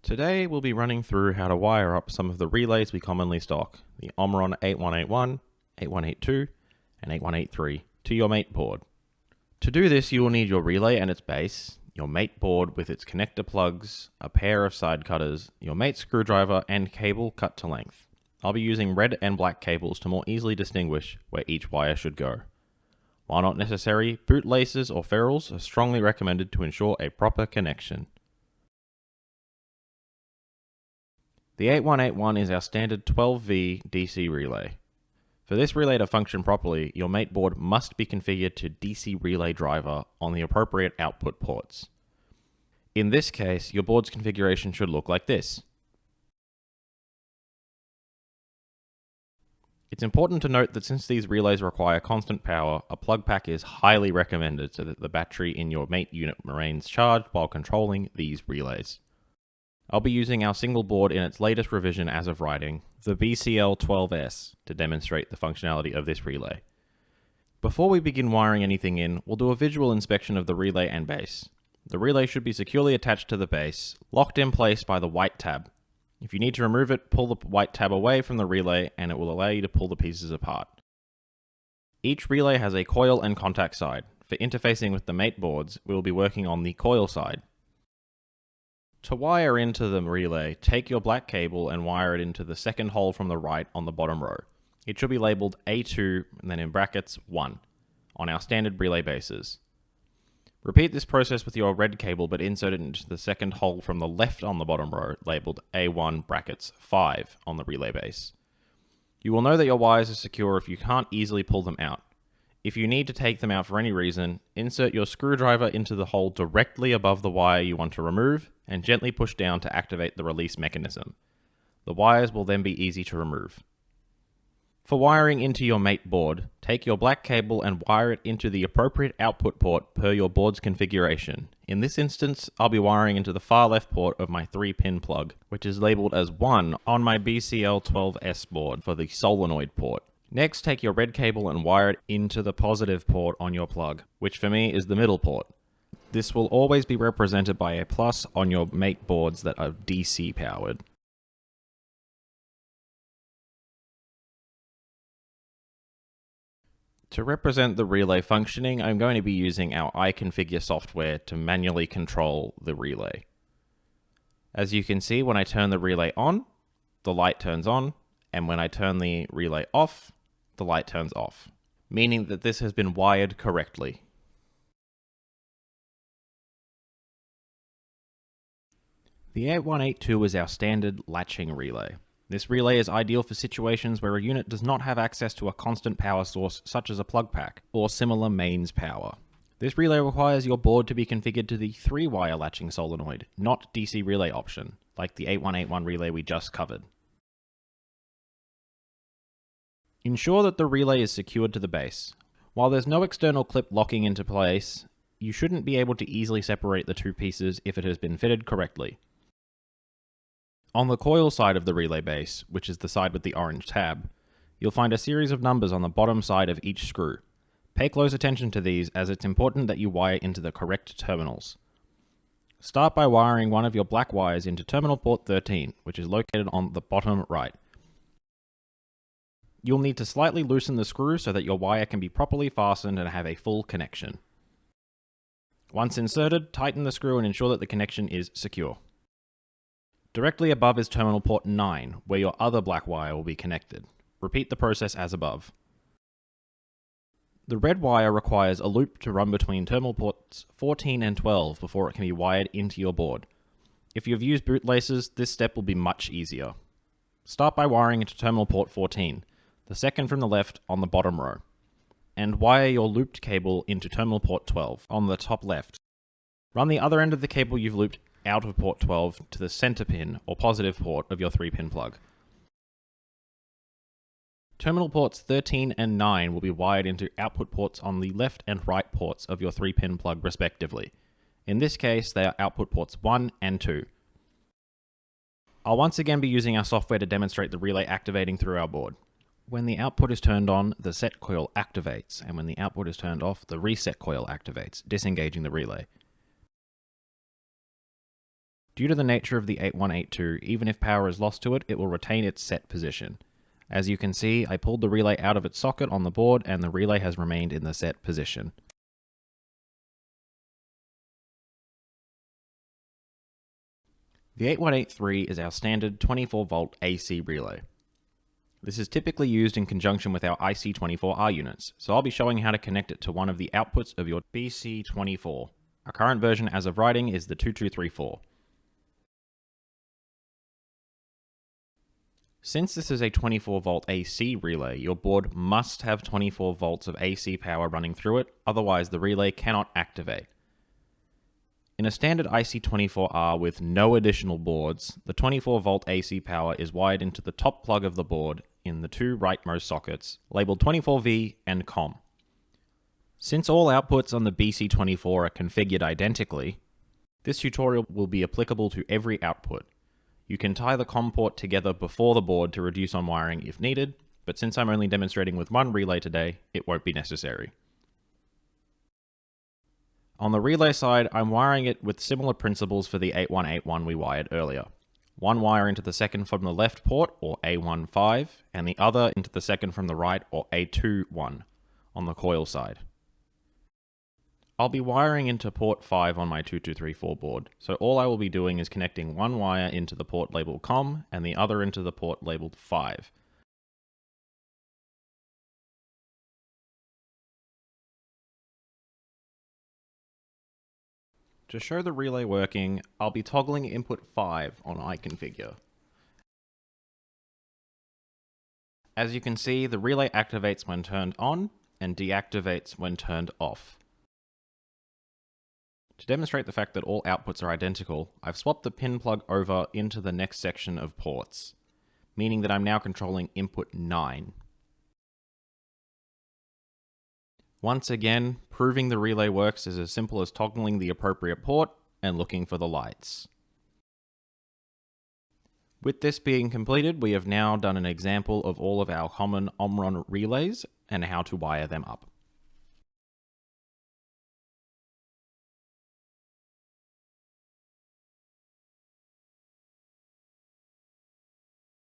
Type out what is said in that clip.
Today we'll be running through how to wire up some of the relays we commonly stock, the Omron 8181, 8182, and 8183, to your Mait board. To do this you will need your relay and its base, your Mait board with its connector plugs, a pair of side cutters, your Mait screwdriver, and cable cut to length. I'll be using red and black cables to more easily distinguish where each wire should go. While not necessary, bootlaces or ferrules are strongly recommended to ensure a proper connection. The 8181 is our standard 12V DC relay. For this relay to function properly, your Mait board must be configured to DC relay driver on the appropriate output ports. In this case, your board's configuration should look like this. It's important to note that since these relays require constant power, a plug pack is highly recommended so that the battery in your Mait unit remains charged while controlling these relays. I'll be using our single board in its latest revision as of writing, the BCL12S, to demonstrate the functionality of this relay. Before we begin wiring anything in, we'll do a visual inspection of the relay and base. The relay should be securely attached to the base, locked in place by the white tab. If you need to remove it, pull the white tab away from the relay and it will allow you to pull the pieces apart. Each relay has a coil and contact side. For interfacing with the Mait boards, we will be working on the coil side. To wire into the relay, take your black cable and wire it into the second hole from the right on the bottom row. It should be labelled A2 and then in brackets 1 on our standard relay bases. Repeat this process with your red cable but insert it into the second hole from the left on the bottom row labelled A1 brackets 5 on the relay base. You will know that your wires are secure if you can't easily pull them out. If you need to take them out for any reason, insert your screwdriver into the hole directly above the wire you want to remove and gently push down to activate the release mechanism. The wires will then be easy to remove. For wiring into your Mait board, take your black cable and wire it into the appropriate output port per your board's configuration. In this instance, I'll be wiring into the far left port of my 3-pin plug, which is labelled as 1 on my BCL12S board for the solenoid port. Next, take your red cable and wire it into the positive port on your plug, which for me is the middle port. This will always be represented by a plus on your Mait boards that are DC powered. To represent the relay functioning, I'm going to be using our iConfigure software to manually control the relay. As you can see, when I turn the relay on, the light turns on, and when I turn the relay off, the light turns off, meaning that this has been wired correctly. The 8182 is our standard latching relay. This relay is ideal for situations where a unit does not have access to a constant power source such as a plug pack or similar mains power. This relay requires your board to be configured to the 3-wire latching solenoid, not DC relay option, like the 8181 relay we just covered. Ensure that the relay is secured to the base. While there's no external clip locking into place, you shouldn't be able to easily separate the two pieces if it has been fitted correctly. On the coil side of the relay base, which is the side with the orange tab, you'll find a series of numbers on the bottom side of each screw. Pay close attention to these as it's important that you wire into the correct terminals. Start by wiring one of your black wires into terminal port 13, which is located on the bottom right. You'll need to slightly loosen the screw so that your wire can be properly fastened and have a full connection. Once inserted, tighten the screw and ensure that the connection is secure. Directly above is terminal port 9, where your other black wire will be connected. Repeat the process as above. The red wire requires a loop to run between terminal ports 14 and 12 before it can be wired into your board. If you've used bootlaces, this step will be much easier. Start by wiring into terminal port 14, the second from the left on the bottom row, and wire your looped cable into terminal port 12 on the top left. Run the other end of the cable you've looped out of port 12 to the center pin or positive port of your 3-pin plug. Terminal ports 13 and 9 will be wired into output ports on the left and right ports of your 3-pin plug respectively. In this case, they are output ports 1 and 2. I'll once again be using our software to demonstrate the relay activating through our board. When the output is turned on, the set coil activates, and when the output is turned off, the reset coil activates, disengaging the relay. Due to the nature of the 8182, even if power is lost to it, it will retain its set position. As you can see, I pulled the relay out of its socket on the board and the relay has remained in the set position. The 8183 is our standard 24-volt AC relay. This is typically used in conjunction with our IC24R units, so I'll be showing how to connect it to one of the outputs of your BC24. Our current version as of writing is the 2234. Since this is a 24-volt AC relay, your board must have 24 volts of AC power running through it, otherwise the relay cannot activate. In a standard IC24R with no additional boards, the 24-volt AC power is wired into the top plug of the board in the two rightmost sockets, labeled 24V and COM. Since all outputs on the BC24 are configured identically, this tutorial will be applicable to every output. You can tie the COM port together before the board to reduce on wiring if needed, but since I'm only demonstrating with one relay today, it won't be necessary. On the relay side, I'm wiring it with similar principles for the 8181 we wired earlier. One wire into the second from the left port, or A15, and the other into the second from the right, or A21, on the coil side. I'll be wiring into port 5 on my 2234 board, so all I will be doing is connecting one wire into the port labeled COM and the other into the port labeled 5. To show the relay working, I'll be toggling input 5 on iConfigure. As you can see, the relay activates when turned on and deactivates when turned off. To demonstrate the fact that all outputs are identical, I've swapped the pin plug over into the next section of ports, meaning that I'm now controlling input 9. Once again, proving the relay works is as simple as toggling the appropriate port and looking for the lights. With this being completed, we have now done an example of all of our common Omron relays and how to wire them up.